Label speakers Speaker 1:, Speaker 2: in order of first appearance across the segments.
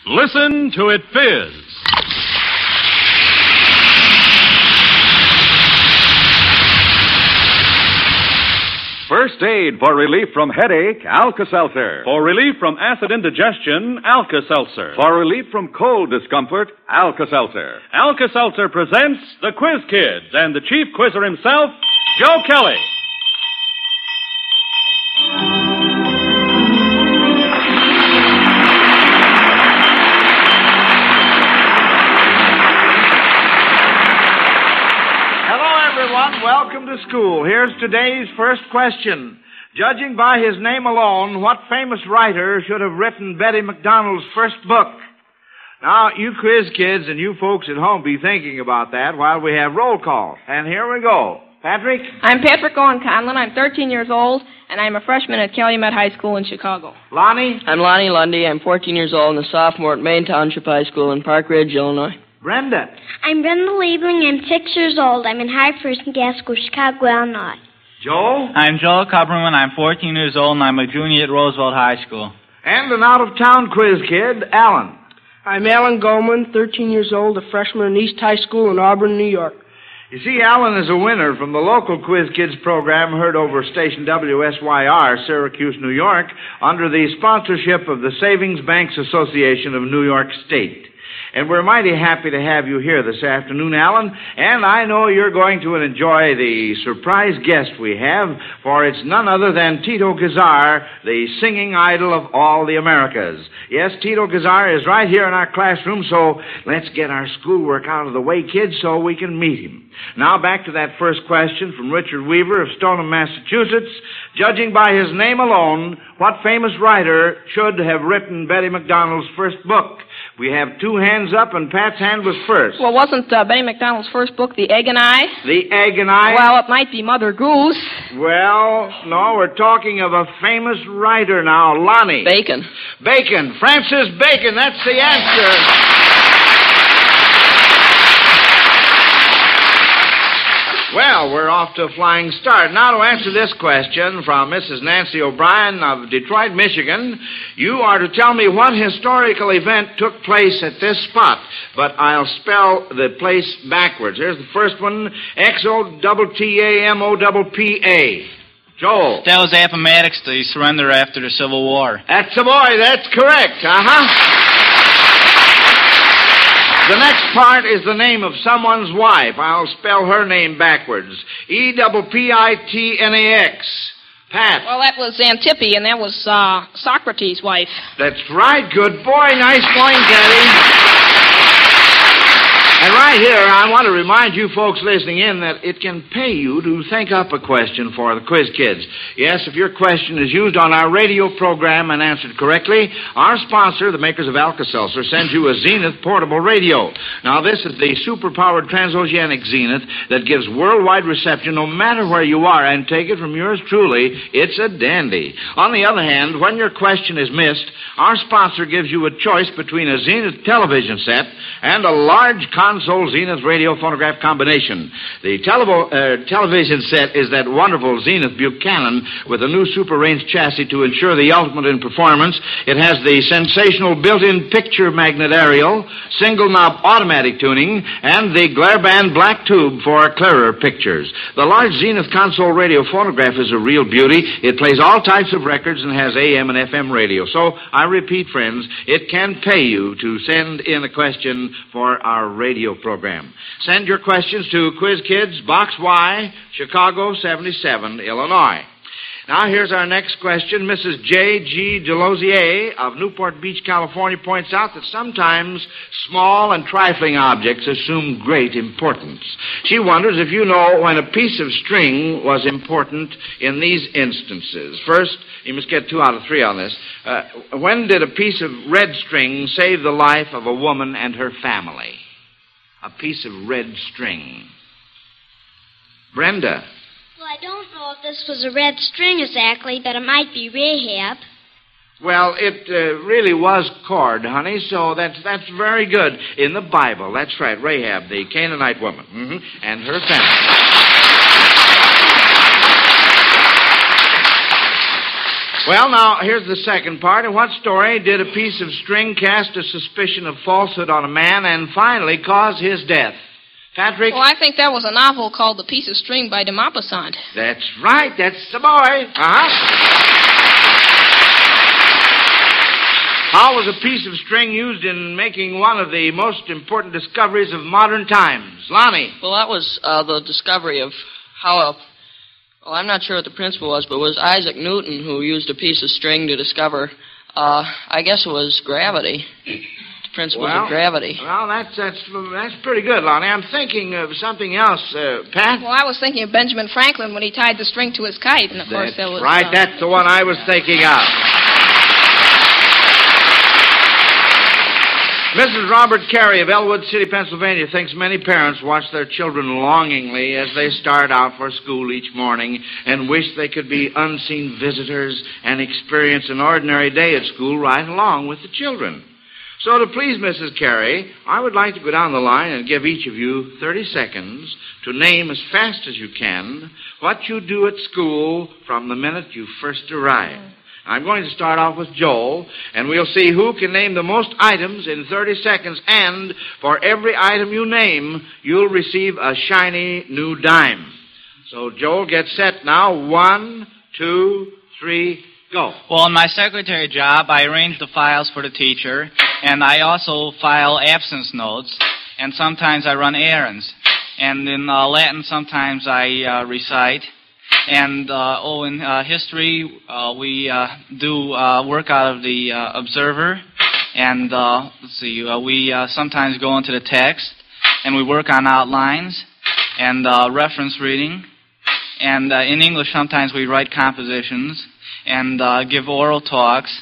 Speaker 1: Listen to it fizz. First aid for relief from headache, Alka-Seltzer. For relief from acid indigestion, Alka-Seltzer. For relief from cold discomfort, Alka-Seltzer. Alka-Seltzer presents the Quiz Kids and the chief quizzer himself, Joe Kelly.
Speaker 2: Welcome to school. Here's today's first question. Judging by his name alone, what famous writer should have written Betty McDonald's first book? Now, you quiz kids and you folks at home be thinking about that while we have roll call. And here we go. Patrick?
Speaker 3: I'm Patrick Owen Conlon. I'm 13 years old, and I'm a freshman at Calumet High School in Chicago.
Speaker 2: Lonnie?
Speaker 4: I'm Lonnie Lundy. I'm 14 years old and a sophomore at Maine Township High School in Park Ridge, Illinois.
Speaker 2: Brenda?
Speaker 5: I'm Brenda Liebling. I'm 6 years old. I'm in Hartford, Gasco, Chicago, Illinois.
Speaker 2: Joel?
Speaker 6: I'm Joel Kupperman. I'm 14 years old, and I'm a junior at Roosevelt High School.
Speaker 2: And an out-of-town quiz kid, Alan.
Speaker 7: I'm Alan Goldman, 13 years old, a freshman at East High School in Auburn, New York.
Speaker 2: You see, Alan is a winner from the local Quiz Kids program heard over station WSYR, Syracuse, New York, under the sponsorship of the Savings Banks Association of New York State. And we're mighty happy to have you here this afternoon, Alan. And I know you're going to enjoy the surprise guest we have, for it's none other than Tito Gazar, the singing idol of all the Americas. Yes, Tito Gazar is right here in our classroom, so let's get our schoolwork out of the way, kids, so we can meet him. Now, back to that first question from Richard Weaver of Stoneham, Massachusetts. Judging by his name alone, what famous writer should have written Betty McDonald's first book? We have two hands up, and Pat's hand was first.
Speaker 3: Well, wasn't Betty McDonald's first book The Egg and I?
Speaker 2: The Egg and I?
Speaker 3: Well, it might be Mother Goose.
Speaker 2: Well, no, we're talking of a famous writer now, Lonnie.
Speaker 4: Bacon.
Speaker 2: Bacon. Francis Bacon, that's the answer. Well, we're off to a flying start. Now, to answer this question from Mrs. Nancy O'Brien of Detroit, Michigan, you are to tell me what historical event took place at this spot. But I'll spell the place backwards. Here's the first one, X-O-T-T-A-M-O-P-P-A. Joel.
Speaker 6: That was Appomattox, the surrender after the Civil War.
Speaker 2: That's the boy. That's correct. The next part is the name of someone's wife. I'll spell her name backwards. E-P-P-I-T-N-A-X. Pat.
Speaker 3: Well, that was Xantippe, and that was Socrates' wife.
Speaker 2: That's right. Good boy. Nice point, Daddy. And right here, I want to remind you folks listening in that it can pay you to think up a question for the Quiz Kids. Yes, if your question is used on our radio program and answered correctly, our sponsor, the makers of Alka-Seltzer, sends you a Zenith portable radio. Now, this is the super-powered transoceanic Zenith that gives worldwide reception no matter where you are, and take it from yours truly, it's a dandy. On the other hand, when your question is missed, our sponsor gives you a choice between a Zenith television set and a large console Zenith radio phonograph combination. The television set is that wonderful Zenith Buchanan with a new super range chassis to ensure the ultimate in performance. It has the sensational built-in picture magnet aerial, single knob automatic tuning, and the glare band black tube for clearer pictures. The large Zenith console radio phonograph is a real beauty. It plays all types of records and has AM and FM radio. So, I repeat, friends, it can pay you to send in a question for our radio program. Send your questions to Quiz Kids, Box Y, Chicago 77, Illinois. Now, here's our next question. Mrs. J.G. Delosier of Newport Beach, California, points out that sometimes small and trifling objects assume great importance. She wonders if you know when a piece of string was important in these instances. First, you must get 2 out of 3 on this. When did a piece of red string save the life of a woman and her family? A piece of red string. Brenda.
Speaker 5: Well, I don't know if this was a red string exactly, but it might be Rahab.
Speaker 2: Well, it really was cord, honey, so that's very good. In the Bible, that's right, Rahab, the Canaanite woman, and her family. Well, now, here's the second part. In what story did a piece of string cast a suspicion of falsehood on a man and finally cause his death? Patrick?
Speaker 3: Well, I think that was a novel called The Piece of String by de Maupassant.
Speaker 2: That's right. That's the boy. How was a piece of string used in making one of the most important discoveries of modern times? Lonnie?
Speaker 4: Well, that was the discovery of how well, I'm not sure what the principle was, but it was Isaac Newton who used a piece of string to discover, I guess it was gravity. The principles of gravity.
Speaker 2: Well, that's pretty good, Lonnie. I'm thinking of something else, Pat.
Speaker 3: Well, I was thinking of Benjamin Franklin when he tied the string to his kite, and of course there was...
Speaker 2: Right, that's the one I was thinking of. Mrs. Robert Carey of Elwood City, Pennsylvania, thinks many parents watch their children longingly as they start out for school each morning and wish they could be unseen visitors and experience an ordinary day at school right along with the children. So to please Mrs. Carey, I would like to go down the line and give each of you 30 seconds to name as fast as you can what you do at school from the minute you first arrive. I'm going to start off with Joel, and we'll see who can name the most items in 30 seconds, and for every item you name, you'll receive a shiny new dime. So, Joel, get set now. 1, 2, 3, go.
Speaker 6: Well, in my secretary job, I arrange the files for the teacher, and I also file absence notes, and sometimes I run errands. And in Latin, sometimes I recite. And, in history, we do work out of the Observer. And, we sometimes go into the text, and we work on outlines and reference reading. And in English, sometimes we write compositions and give oral talks.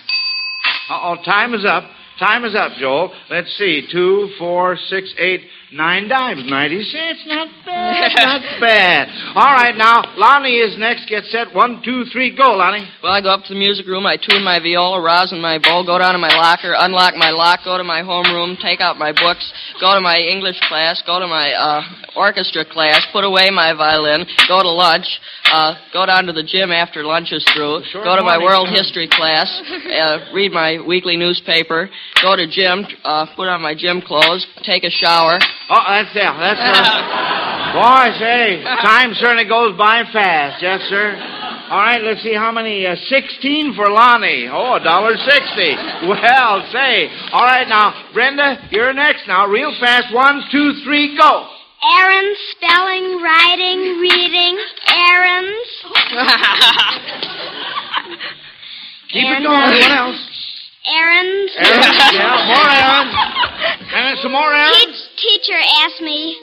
Speaker 2: Time is up. Time is up, Joel. Let's see. 2, 4, 6, 8, 9 dimes. 90 cents. Not bad. Not bad. All right, now, Lonnie is next. Get set. 1, 2, 3, go, Lonnie.
Speaker 4: Well, I go up to the music room. I tune my viola, rosin my bow, go down to my locker, unlock my lock, go to my homeroom, take out my books, go to my English class, go to my orchestra class, put away my violin, go to lunch, go down to the gym after lunch is through, go to my world history class, read my weekly newspaper, go to gym, put on my gym clothes, take a shower.
Speaker 2: Oh, that's it. Boy, say, time certainly goes by fast. Yes, sir. All right, let's see how many. 16 for Lonnie. Oh, $1.60. Well, say. All right, now, Brenda, you're next now. Real fast. 1, 2, 3, go.
Speaker 5: Errands, spelling, writing, reading, errands.
Speaker 2: Keep it going. What else?
Speaker 5: Errands.
Speaker 2: Yeah, more errands. And some more errands.
Speaker 5: Teacher asked me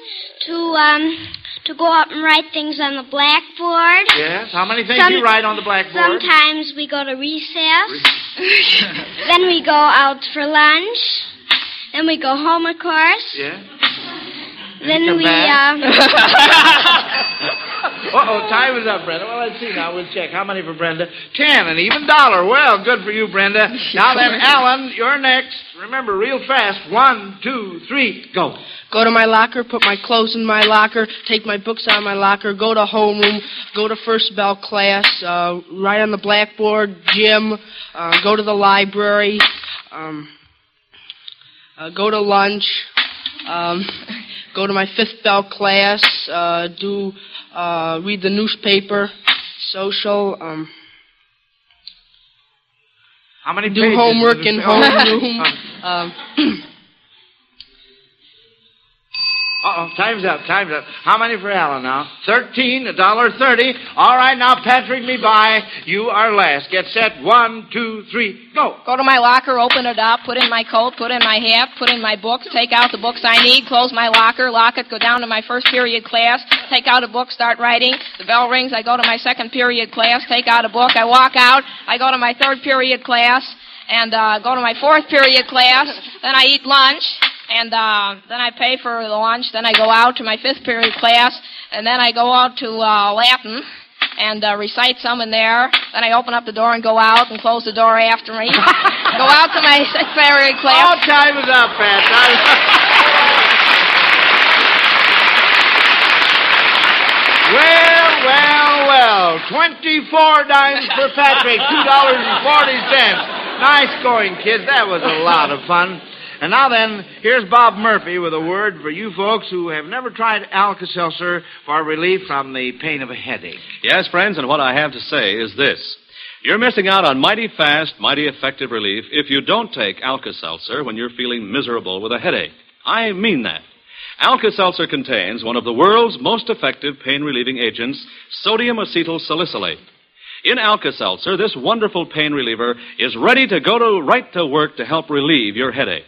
Speaker 5: to go up and write things on the blackboard.
Speaker 2: Yes. How many things do you write on the blackboard?
Speaker 5: Sometimes we go to recess. Then we go out for lunch. Then we go home, of course.
Speaker 2: Yeah.
Speaker 5: Then we
Speaker 2: time is up, Brenda. Well, let's see now. We'll check. How many for Brenda? 10, an even $1. Well, good for you, Brenda. Now then, Alan, you're next. Remember, real fast. 1, 2, 3, go.
Speaker 7: Go to my locker, put my clothes in my locker, take my books out of my locker, go to homeroom, go to first bell class, write on the blackboard, gym, go to the library, go to lunch, go to my fifth bell class, read the newspaper, social,
Speaker 2: how many
Speaker 7: do
Speaker 2: pages
Speaker 7: homework in homeroom.
Speaker 2: Time's up. How many for Alan now? 13, $1.30. All right, now, Patrick me by. You are last. Get set. 1, 2, 3, go.
Speaker 3: Go to my locker, open it up, put in my coat, put in my hat, put in my books, take out the books I need, close my locker, lock it, go down to my first period class, take out a book, start writing. The bell rings, I go to my second period class, take out a book, I walk out, I go to my third period class, and go to my fourth period class, then I eat lunch. And then I pay for the lunch. Then I go out to my fifth period class. And then I go out to Latin and recite some in there. Then I open up the door and go out and close the door after me. Go out to my sixth period class.
Speaker 2: Oh, time is up, Pat. Time is up. well. 24 dimes for Patrick, $2.40. Nice going, kids. That was a lot of fun. And now then, here's Bob Murphy with a word for you folks who have never tried Alka-Seltzer for relief from the pain of a headache.
Speaker 8: Yes, friends, and what I have to say is this. You're missing out on mighty fast, mighty effective relief if you don't take Alka-Seltzer when you're feeling miserable with a headache. I mean that. Alka-Seltzer contains one of the world's most effective pain-relieving agents, sodium acetyl salicylate. In Alka-Seltzer, this wonderful pain reliever is ready to go right to work to help relieve your headache.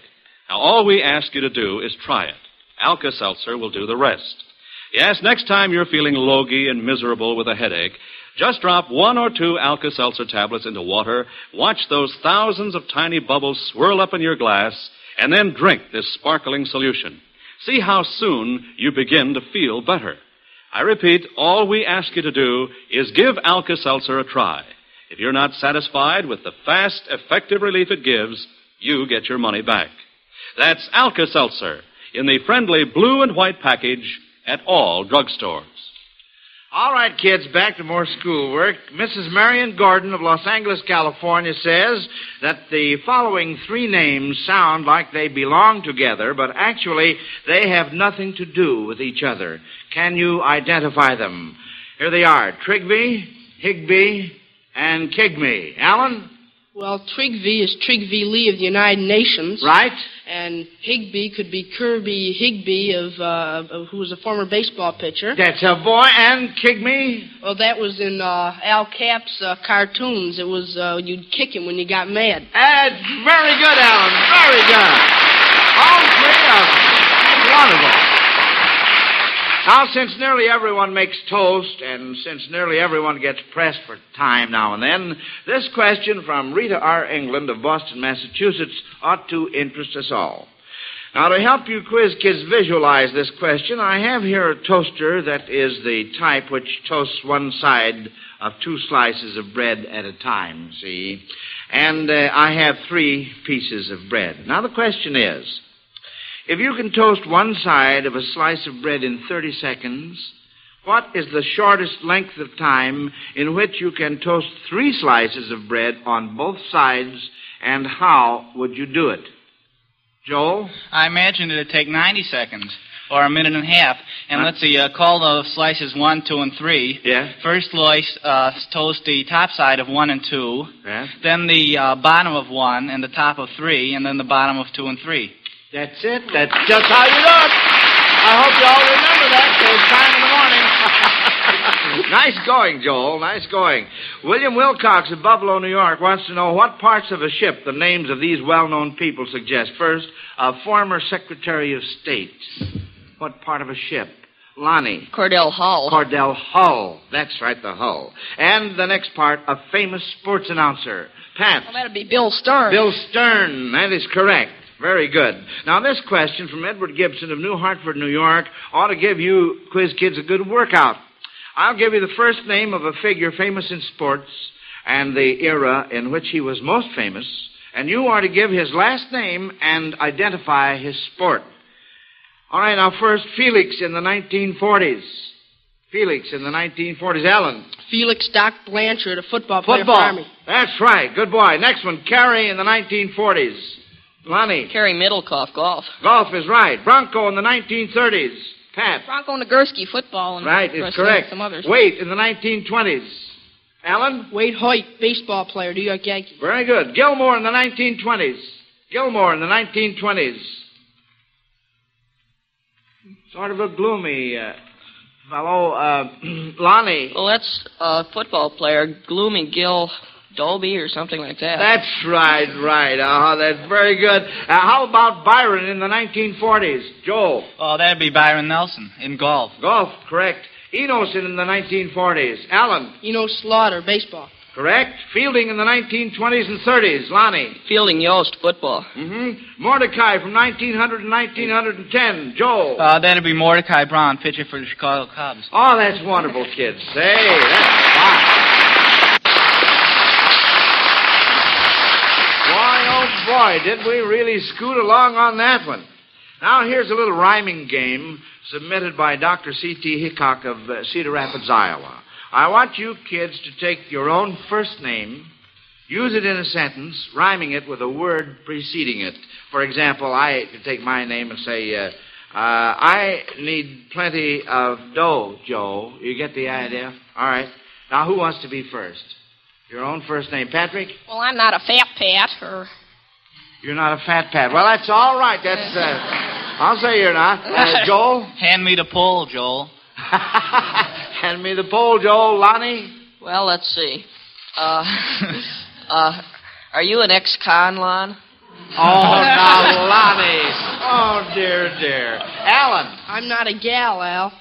Speaker 8: Now, all we ask you to do is try it. Alka-Seltzer will do the rest. Yes, next time you're feeling logy and miserable with a headache, just drop 1 or 2 Alka-Seltzer tablets into water, watch those thousands of tiny bubbles swirl up in your glass, and then drink this sparkling solution. See how soon you begin to feel better. I repeat, all we ask you to do is give Alka-Seltzer a try. If you're not satisfied with the fast, effective relief it gives, you get your money back. That's Alka-Seltzer in the friendly blue and white package at all drugstores.
Speaker 2: All right, kids, back to more schoolwork. Mrs. Marion Gordon of Los Angeles, California says that the following 3 names sound like they belong together, but actually they have nothing to do with each other. Can you identify them? Here they are, Trigby, Higby, and Kigme. Alan?
Speaker 7: Well, Trigby is Trigby Lee of the United Nations.
Speaker 2: Right.
Speaker 7: And Higby could be Kirby Higby of who was a former baseball pitcher.
Speaker 2: That's a boy. And Kigme?
Speaker 7: Well, that was in Al Cap's cartoons. It was you'd kick him when you got mad.
Speaker 2: That's very good, Alan. Very good. All 3 of them. Wonderful. Now, since nearly everyone makes toast, and since nearly everyone gets pressed for time now and then, this question from Rita R. England of Boston, Massachusetts, ought to interest us all. Now, to help you quiz kids visualize this question, I have here a toaster that is the type which toasts one side of 2 slices of bread at a time, see? And I have 3 pieces of bread. Now, the question is, if you can toast one side of a slice of bread in 30 seconds, what is the shortest length of time in which you can toast 3 slices of bread on both sides, and how would you do it? Joel?
Speaker 6: I imagine it'd take 90 seconds, or a minute and a half. And let's see, call the slices 1, 2, and 3.
Speaker 2: Yeah.
Speaker 6: First slice, toast the top side of 1 and 2.
Speaker 2: Yeah.
Speaker 6: Then the bottom of 1 and the top of 3, and then the bottom of 2 and 3.
Speaker 2: That's it. That's just how you do it. I hope you all remember that. So it's time in the morning. Nice going, Joel. Nice going. William Wilcox of Buffalo, New York, wants to know what parts of a ship the names of these well-known people suggest. First, a former Secretary of State. What part of a ship? Lonnie.
Speaker 4: Cordell Hull.
Speaker 2: Cordell Hull. That's right, the hull. And the next part, a famous sports announcer. Pat.
Speaker 3: Well, that'd be Bill Stern.
Speaker 2: Bill Stern. That is correct. Very good. Now, this question from Edward Gibson of New Hartford, New York, ought to give you, quiz kids, a good workout. I'll give you the first name of a figure famous in sports and the era in which he was most famous, and you are to give his last name and identify his sport. All right, now first, Felix in the 1940s. Felix in the 1940s. Alan.
Speaker 7: Felix Doc Blanchard, a football player for Army.
Speaker 2: That's right. Good boy. Next one, Carey in the 1940s. Lonnie.
Speaker 4: Kerry Middlecoff, golf.
Speaker 2: Golf is right. Bronco in the 1930s. Pat.
Speaker 3: Bronco Nagurski, football. And
Speaker 2: right, is correct.
Speaker 3: Some others.
Speaker 2: Waite in the 1920s. Alan?
Speaker 7: Wade Hoyt, baseball player, New York Yankees.
Speaker 2: Very good. Gilmore in the 1920s. Gilmore in the 1920s. Sort of a gloomy fellow. Lonnie.
Speaker 4: Well, that's a football player, Gloomy Gil Dolby or something like that.
Speaker 2: That's right. That's very good. How about Byron in the 1940s? Joel?
Speaker 6: Oh, that'd be Byron Nelson in golf.
Speaker 2: Golf, correct. Enos in the 1940s. Alan?
Speaker 7: Enos Slaughter, baseball.
Speaker 2: Correct. Fielding in the 1920s and 30s. Lonnie?
Speaker 4: Fielding Yost, football.
Speaker 2: Mm-hmm. Mordecai from 1900 to 1910. Joel?
Speaker 6: That'd be Mordecai Brown, pitcher for the Chicago Cubs.
Speaker 2: Oh, that's wonderful, kids. Hey, that's fine. Boy, did we really scoot along on that one. Now, here's a little rhyming game submitted by Dr. C.T. Hickok of Cedar Rapids, Iowa. I want you kids to take your own first name, use it in a sentence, rhyming it with a word preceding it. For example, I could take my name and say, I need plenty of dough, Joe. You get the idea? All right. Now, who wants to be first? Your own first name. Patrick?
Speaker 3: Well, I'm not a fat Pat, or...
Speaker 2: You're not a fat Pat. Well, that's all right. That's, I'll say you're not. Joel?
Speaker 6: Hand me the pole, Joel.
Speaker 2: Hand me the pole, Joel. Lonnie?
Speaker 4: Well, let's see. Are you an ex-con, Lon?
Speaker 2: Oh, now, Lonnie. Oh, dear, dear. Alan?
Speaker 7: I'm not a gal, Al.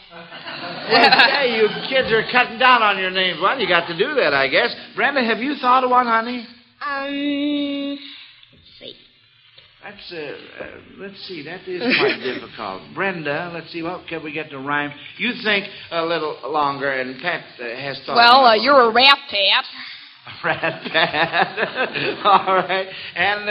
Speaker 2: Well, hey, you kids are cutting down on your names. Well, you got to do that, I guess. Brenda, have you thought of one, honey?
Speaker 5: Let's see.
Speaker 2: That's, let's see, that is quite difficult. Brenda, let's see, what can we get to rhyme? You think a little longer, and Pat has thought.
Speaker 3: Well, you're a rap Pat.
Speaker 2: Rat Pat. All right. And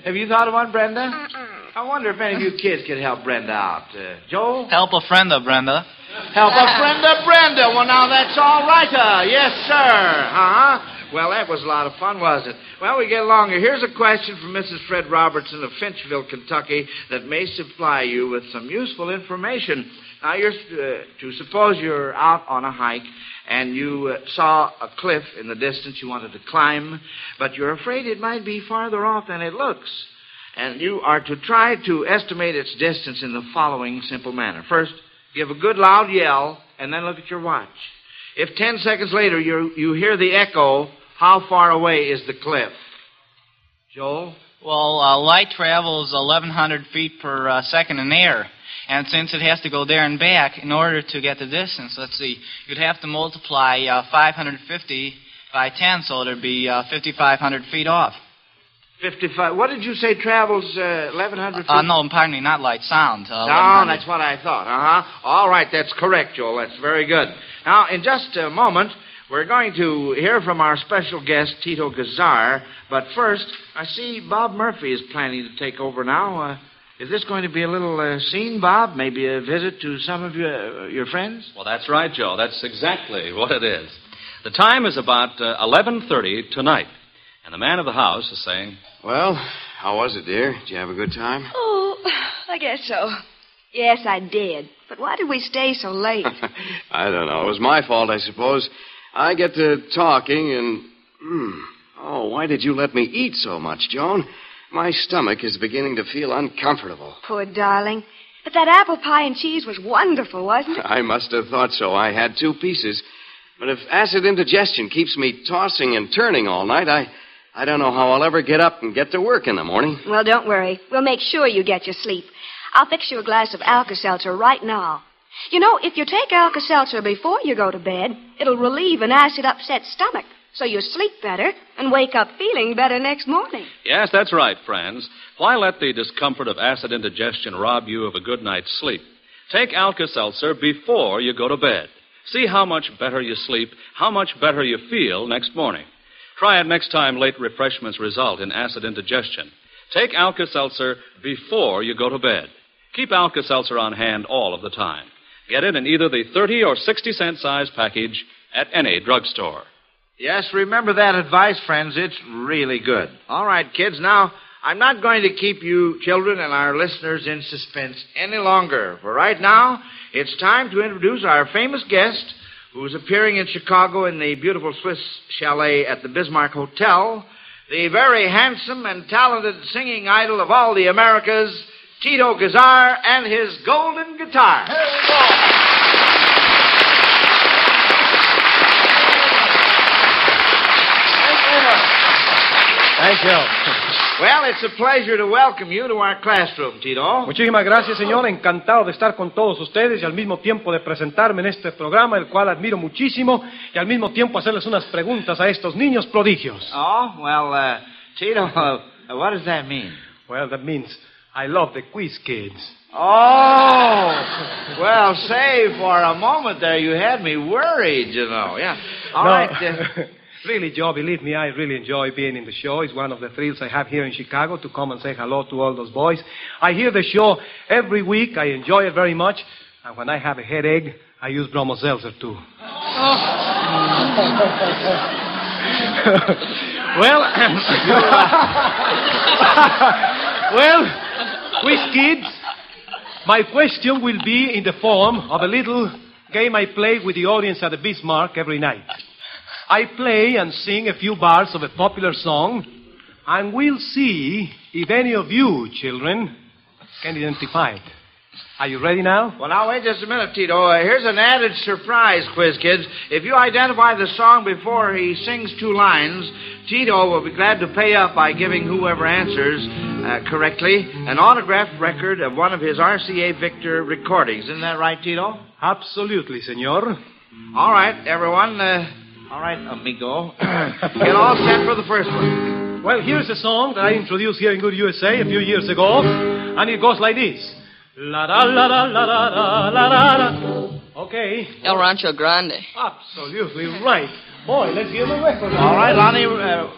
Speaker 2: have you thought of one, Brenda? I wonder if any of you kids could help Brenda out. Joel?
Speaker 6: Help a friend of Brenda.
Speaker 2: Help a friend of Brenda. Well, now that's all right. Yes, sir. Uh-huh. Well, that was a lot of fun, wasn't it? Well, we get along here. Here's a question from Mrs. Fred Robertson of Finchville, Kentucky, that may supply you with some useful information. Now, to suppose you're out on a hike and you saw a cliff in the distance you wanted to climb, but you're afraid it might be farther off than it looks. And you are to try to estimate its distance in the following simple manner. First, give a good loud yell, and then look at your watch. If 10 seconds later you hear the echo, how far away is the cliff? Joel?
Speaker 6: Well, light travels 1,100 feet per second in air. And since it has to go there and back, in order to get the distance, let's see, you'd have to multiply 550 by 10, so there'd be 5,500 feet off.
Speaker 2: 55. What did you say travels 1,100 feet?
Speaker 6: No, pardon me, not light, sound.
Speaker 2: Sound, that's what I thought. Uh-huh. All right, that's correct, Joel. That's very good. Now, in just a moment, we're going to hear from our special guest, Tito Gazar. But first, I see Bob Murphy is planning to take over now. Is this going to be a little scene, Bob? Maybe a visit to some of your friends?
Speaker 8: Well, that's right, Joe. That's exactly what it is. The time is about 11:30 tonight. And the man of the house is saying...
Speaker 9: Well, how was it, dear? Did you have a good time?
Speaker 10: Oh, I guess so. Yes, I did. But why did we stay so late?
Speaker 9: I don't know. It was my fault, I suppose. I get to talking and... Oh, why did you let me eat so much, Joan? My stomach is beginning to feel uncomfortable.
Speaker 10: Poor darling. But that apple pie and cheese was wonderful, wasn't it?
Speaker 9: I must have thought so. I had 2 pieces. But if acid indigestion keeps me tossing and turning all night, I don't know how I'll ever get up and get to work in the morning.
Speaker 10: Well, don't worry. We'll make sure you get your sleep. I'll fix you a glass of Alka-Seltzer right now. You know, if you take Alka-Seltzer before you go to bed, it'll relieve an acid-upset stomach, so you sleep better and wake up feeling better next morning.
Speaker 8: Yes, that's right, friends. Why let the discomfort of acid indigestion rob you of a good night's sleep? Take Alka-Seltzer before you go to bed. See how much better you sleep, how much better you feel next morning. Try it next time late refreshments result in acid indigestion. Take Alka-Seltzer before you go to bed. Keep Alka-Seltzer on hand all of the time. Get it in either the 30 or 60-cent size package at any drugstore.
Speaker 2: Yes, remember that advice, friends. It's really good. All right, kids, now, I'm not going to keep you children and our listeners in suspense any longer. For right now, it's time to introduce our famous guest, who's appearing in Chicago in the beautiful Swiss chalet at the Bismarck Hotel, the very handsome and talented singing idol of all the Americas, Tito Gazar and his golden guitar.
Speaker 11: Thank you.
Speaker 2: Well, it's a pleasure to welcome you to our classroom, Tito.
Speaker 11: Muchísimas gracias, señor. Encantado de estar con todos ustedes y al mismo tiempo de presentarme en este programa, el cual admiro muchísimo, y al mismo tiempo hacerles unas preguntas a estos niños prodigios.
Speaker 2: Oh, well, Tito, what does that mean?
Speaker 11: Well, that means I love the quiz kids.
Speaker 2: Oh, well, say, for a moment there you had me worried, you know. Yeah. All right.
Speaker 11: Really, Joe, believe me, I really enjoy being in the show. It's one of the thrills I have here in Chicago to come and say hello to all those boys. I hear the show every week. I enjoy it very much. And when I have a headache, I use Bromo Seltzer, too.
Speaker 2: Oh.
Speaker 11: Well, Quiz Kids, my question will be in the form of a little game I play with the audience at the Bismarck every night. I play and sing a few bars of a popular song, and we'll see if any of you children can identify it. Are you ready now?
Speaker 2: Well, now, wait just a minute, Tito. Here's an added surprise, Quiz Kids. If you identify the song before he sings 2 lines, Tito will be glad to pay up by giving whoever answers correctly an autographed record of one of his RCA Victor recordings. Isn't that right, Tito?
Speaker 11: Absolutely, senor.
Speaker 2: All right, everyone. All right, amigo. Get all set for the first one.
Speaker 11: Well, here's a song that I introduced here in Good USA a few years ago, and it goes like this. La da la da la da da la da da. Okay.
Speaker 4: El Rancho Grande.
Speaker 11: Absolutely right. Boy, let's give him a record.
Speaker 2: All right, Lonnie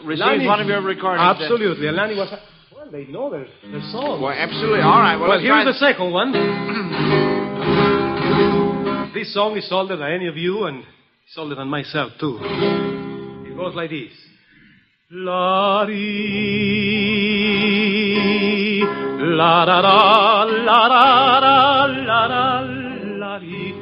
Speaker 2: received one of your recordings.
Speaker 11: Absolutely. And Lonnie was... Well, they know their song.
Speaker 2: Well, absolutely. All right.
Speaker 11: Well, here's the second one. This song is older than any of you, and it's older than myself, too. It goes like this. La-dee, la-da-da, la-da-da, la-da, la-dee.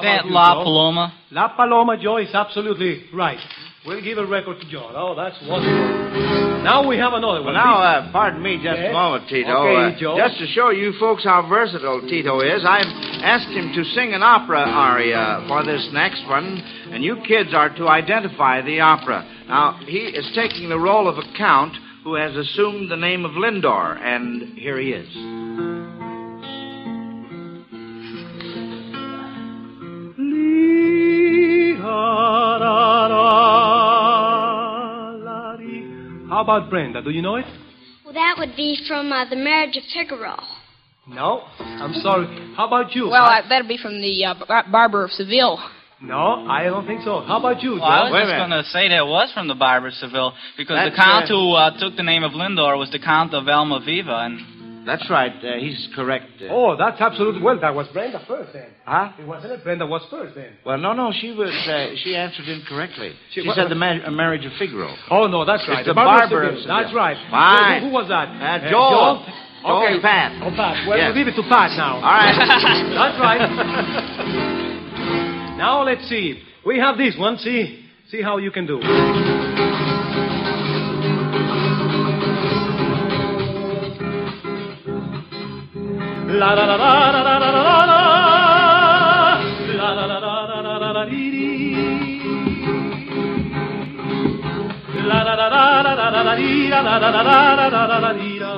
Speaker 6: That La Paloma.
Speaker 11: La Paloma, Joe, is absolutely right. We'll give a record to Joe. Oh, that's wonderful. Now we have another one.
Speaker 2: Well, now, pardon me just a moment, Tito.
Speaker 11: Okay, Joe.
Speaker 2: Just to show you folks how versatile Tito is, I've asked him to sing an opera aria for this next one, and you kids are to identify the opera. Now, he is taking the role of a count who has assumed the name of Lindor, and here he is.
Speaker 11: How about Brenda? Do you know it?
Speaker 5: Well, that would be from The Marriage of Figaro.
Speaker 11: No, I'm sorry. How about you?
Speaker 3: Well, that'd be from the Barber of Seville.
Speaker 11: No, I don't think so. How about you, Joe?
Speaker 6: Well, I was just going to say that it was from the Barber of Seville, because the count who took the name of Lindor was the Count of Almaviva, and...
Speaker 2: That's right. He's correct.
Speaker 11: Oh, that's absolutely... Well, that was Brenda first, then.
Speaker 2: Huh?
Speaker 11: It wasn't it? Brenda was first, then.
Speaker 2: Well, no, she answered incorrectly. She said the Marriage of Figaro.
Speaker 11: Oh, no, that's right.
Speaker 2: It's the Barber of Seville.
Speaker 11: That's right.
Speaker 2: Fine.
Speaker 11: Who was that?
Speaker 2: Joel.
Speaker 11: Okay.
Speaker 2: Joel Pat.
Speaker 11: Oh, Pat. Well,
Speaker 2: yes.
Speaker 11: we'll leave it to Pat now.
Speaker 2: All right.
Speaker 11: That's right. Now, let's see. We have this one. See how you can do. La la la la la la la la la la la la la la la dee la la la la la la la dee la la la la la la la la dee la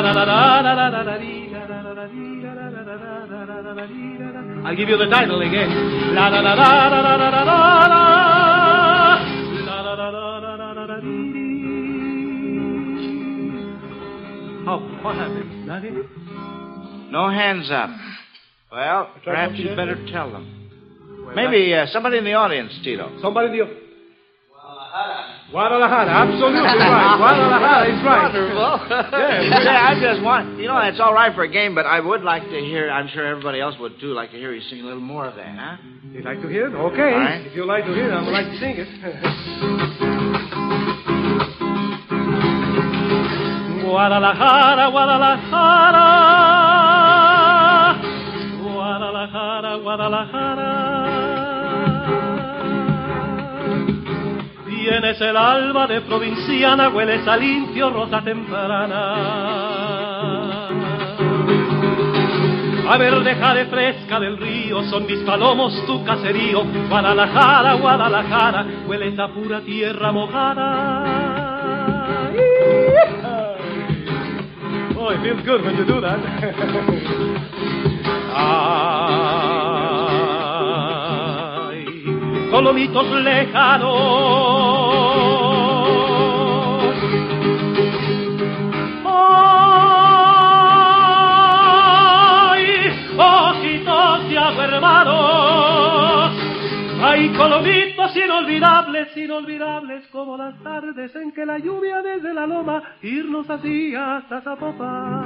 Speaker 11: la la la la la la dee la la la dee la la la la la dee. I'll give you the title again. La la la la la la la la la la la la la la dee. Oh, what happened? Nothing?
Speaker 2: No hands up. Well, perhaps you'd better tell them. Well, maybe somebody in the audience, Tito.
Speaker 11: Somebody in the audience. Guadalajara, absolutely right. Guadalajara is right.
Speaker 2: Wonderful. Yeah, I just want, it's all right for a game, but I would like to hear, I'm sure everybody else would too, like to hear you sing a little more of that, huh?
Speaker 11: You'd like to hear it? Okay.
Speaker 2: All right.
Speaker 11: If you like to hear it, I'd like to sing it. Guadalajara, Guadalajara, Guadalajara, Guadalajara. Tienes el alma de provinciana, hueles a limpio, rosa temprana. A verde jare fresca del río, son mis palomos tu caserío. Guadalajara, Guadalajara, hueles a pura tierra mojada. Oh, it feels good when you do that. Ay, colomitos lejanos. Ay, ojitos de agua hermanos. Ay, colomitos inolvidables como las tardes en que la lluvia desde la loma irnos hacía hasta Zapopan.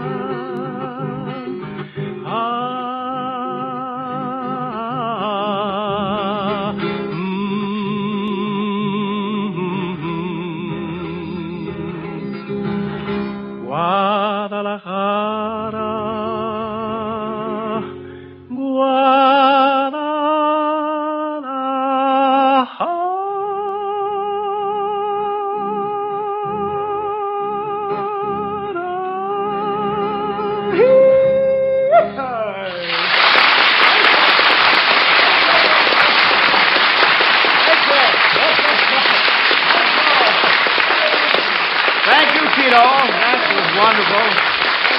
Speaker 2: wonderful.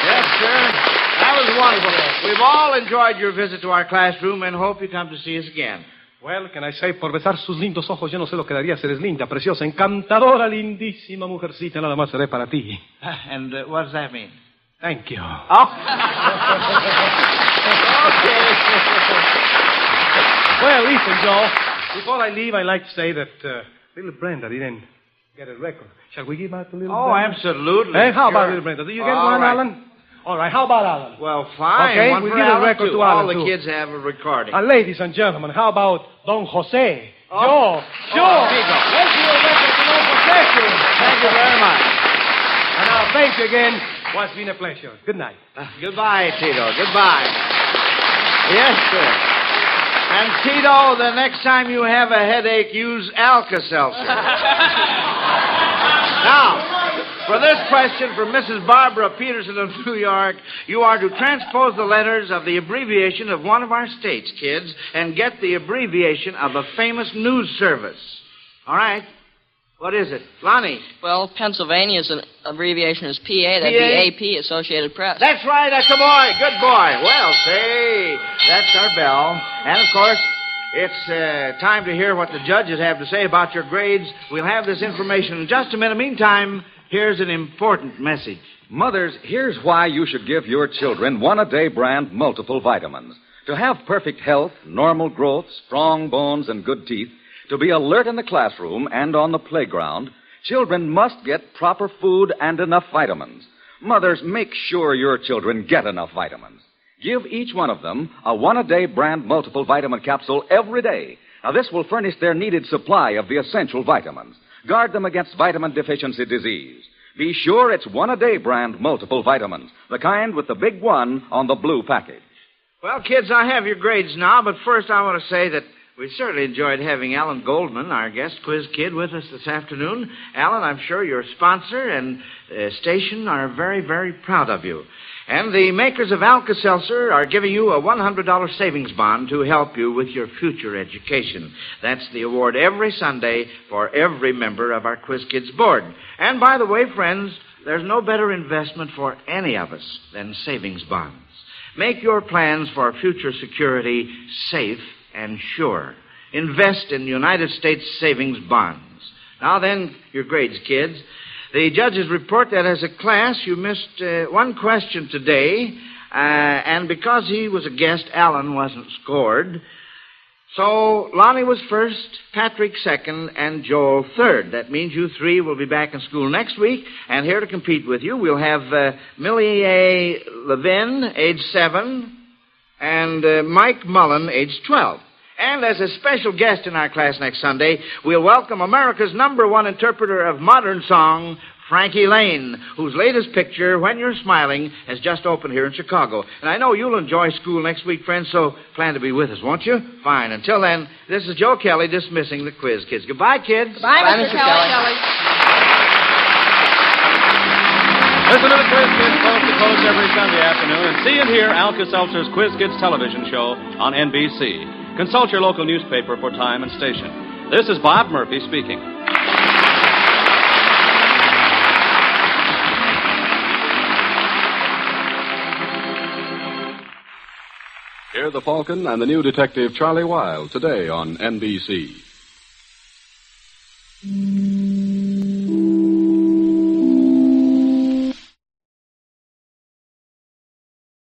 Speaker 2: Yes, sir. That was wonderful. We've all enjoyed your visit to our classroom and hope you come to see us again.
Speaker 11: Well, can I say, por besar sus lindos ojos, yo no sé lo que darías. Eres linda, preciosa, encantadora, lindísima mujercita. Nada más seré para ti.
Speaker 2: And what does that mean?
Speaker 11: Thank you.
Speaker 2: Oh. Okay.
Speaker 11: Well, listen, Joe. Before I leave, I'd like to say that little Brenda didn't get a record. Shall we give out to little Brenda?
Speaker 2: Oh, absolutely.
Speaker 11: Hey, how
Speaker 2: sure.
Speaker 11: about little Brenda? Do you get
Speaker 2: All
Speaker 11: one,
Speaker 2: right.
Speaker 11: Alan? All right, how about Alan?
Speaker 2: Well, fine.
Speaker 11: Okay,
Speaker 2: one
Speaker 11: we'll
Speaker 2: for
Speaker 11: give a
Speaker 2: Alan,
Speaker 11: record
Speaker 2: too.
Speaker 11: to Alan,
Speaker 2: All the
Speaker 11: too.
Speaker 2: kids have a recording.
Speaker 11: Ladies and gentlemen, how about Don Jose?
Speaker 2: Oh.
Speaker 11: Joe.
Speaker 2: Here you go.
Speaker 11: Let's do a record to Don Jose.
Speaker 2: Thank you very much.
Speaker 11: And now, thank you again. Well, it's been a pleasure. Good night.
Speaker 2: Goodbye, Tito. Goodbye. Yes, sir. And, Tito, the next time you have a headache, use Alka-Seltzer. Now, for this question from Mrs. Barbara Peterson of New York, you are to transpose the letters of the abbreviation of one of our states, kids, and get the abbreviation of a famous news service. All right? What is it? Lonnie?
Speaker 4: Well, Pennsylvania's abbreviation is PA. That'd
Speaker 2: PA?
Speaker 4: be AP, Associated Press.
Speaker 2: That's right. That's a boy. Good boy. Well, say, that's our bell. And, of course, it's time to hear what the judges have to say about your grades. We'll have this information in just a minute. Meantime, here's an important message.
Speaker 1: Mothers, here's why you should give your children one-a-day brand multiple vitamins. To have perfect health, normal growth, strong bones, and good teeth, to be alert in the classroom and on the playground, children must get proper food and enough vitamins. Mothers, make sure your children get enough vitamins. Give each one of them a one-a-day brand multiple vitamin capsule every day. Now, this will furnish their needed supply of the essential vitamins. Guard them against vitamin deficiency disease. Be sure it's one-a-day brand multiple vitamins, the kind with the big one on the blue package.
Speaker 2: Well, kids, I have your grades now, but first I want to say that we certainly enjoyed having Alan Goldman, our guest quiz kid, with us this afternoon. Alan, I'm sure your sponsor and station are very, very proud of you. And the makers of Alka-Seltzer are giving you a $100 savings bond to help you with your future education. That's the award every Sunday for every member of our Quiz Kids board. And by the way, friends, there's no better investment for any of us than savings bonds. Make your plans for future security safe and sure. Invest in United States savings bonds. Now then, your grades, kids. The judges report that as a class you missed one question today, and because he was a guest, Alan wasn't scored. So Lonnie was first, Patrick second, and Joel third. That means you three will be back in school next week, and here to compete with you we'll have Millie A. Levin, age 7, and Mike Mullen, age 12. And as a special guest in our class next Sunday, we'll welcome America's #1 interpreter of modern song, Frankie Lane, whose latest picture, When You're Smiling, has just opened here in Chicago. And I know you'll enjoy school next week, friends, so plan to be with us, won't you? Fine. Until then, this is Joe Kelly dismissing the Quiz Kids. Goodbye, kids.
Speaker 3: Goodbye, Mr. Kelly.
Speaker 8: Listen to the Quiz Kids coast to coast every Sunday afternoon and see and hear Alka-Seltzer's Quiz Kids television show on NBC. Consult your local newspaper for time and station. This is Bob Murphy speaking.
Speaker 12: Hear the Falcon and the new detective Charlie Wilde today on NBC.